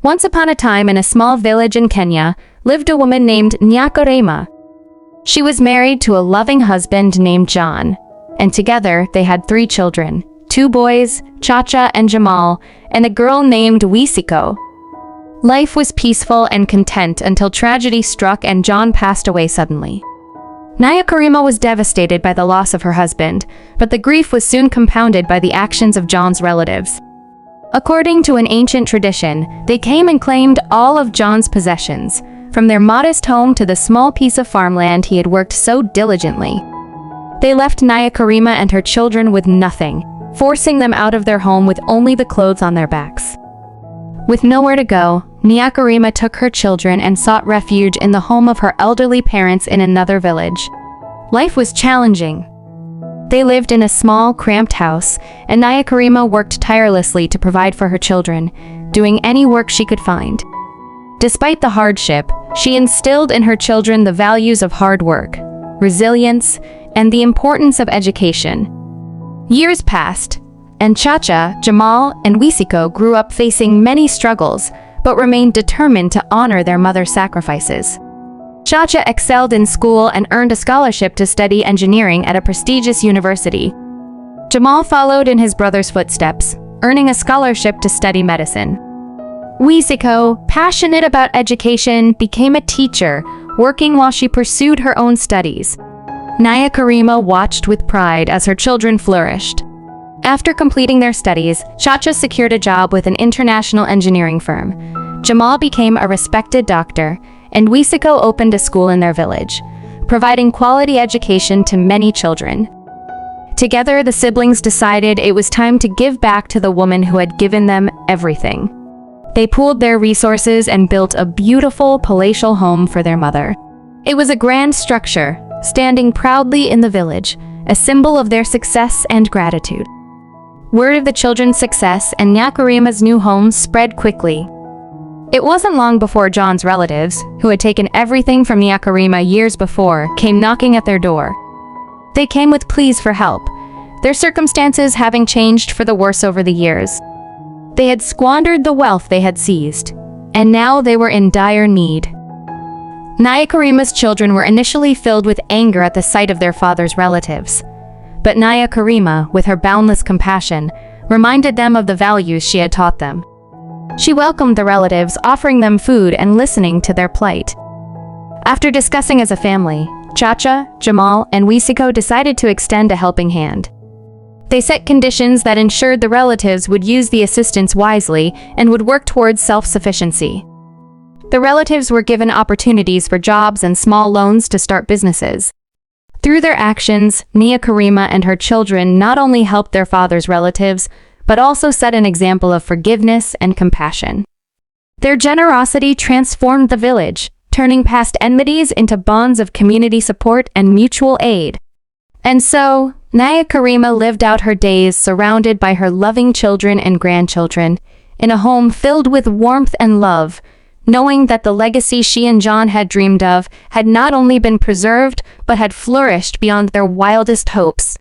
Once upon a time, in a small village in Kenya, lived a woman named Nyakarema. She was married to a loving husband named John, and together they had 3 children, 2 boys, Chacha and Jamal, and a girl named Wisiko. Life was peaceful and content until tragedy struck and John passed away suddenly. Nyakarema was devastated by the loss of her husband, but the grief was soon compounded by the actions of John's relatives. According to an ancient tradition, they came and claimed all of John's possessions, from their modest home to the small piece of farmland he had worked so diligently. They left Nyakarema and her children with nothing, forcing them out of their home with only the clothes on their backs. With nowhere to go, Nyakarema took her children and sought refuge in the home of her elderly parents in another village. Life was challenging. They lived in a small, cramped house, and Nyakarema worked tirelessly to provide for her children, doing any work she could find. Despite the hardship, she instilled in her children the values of hard work, resilience, and the importance of education. Years passed, and Chacha, Jamal, and Wisiko grew up facing many struggles, but remained determined to honor their mother's sacrifices. Chacha excelled in school and earned a scholarship to study engineering at a prestigious university. Jamal followed in his brother's footsteps, earning a scholarship to study medicine. Wisiko, passionate about education, became a teacher, working while she pursued her own studies. Nyakarema watched with pride as her children flourished. After completing their studies, Chacha secured a job with an international engineering firm. Jamal became a respected doctor, and Wisiko opened a school in their village, providing quality education to many children. Together, the siblings decided it was time to give back to the woman who had given them everything. They pooled their resources and built a beautiful palatial home for their mother. It was a grand structure, standing proudly in the village, a symbol of their success and gratitude. Word of the children's success and Nyakarema's new home spread quickly. It wasn't long before John's relatives, who had taken everything from Nyakarema years before, came knocking at their door. They came with pleas for help, their circumstances having changed for the worse over the years. They had squandered the wealth they had seized, and now they were in dire need. Nyakarema's children were initially filled with anger at the sight of their father's relatives. But Nyakarema, with her boundless compassion, reminded them of the values she had taught them. She welcomed the relatives, offering them food and listening to their plight. After discussing as a family, Chacha, Jamal, and Wisiko decided to extend a helping hand. They set conditions that ensured the relatives would use the assistance wisely and would work towards self-sufficiency. The relatives were given opportunities for jobs and small loans to start businesses. Through their actions, Nyakarema and her children not only helped their father's relatives, but also set an example of forgiveness and compassion. Their generosity transformed the village, turning past enmities into bonds of community support and mutual aid. And so, Nyakarema lived out her days surrounded by her loving children and grandchildren, in a home filled with warmth and love, knowing that the legacy she and John had dreamed of had not only been preserved, but had flourished beyond their wildest hopes.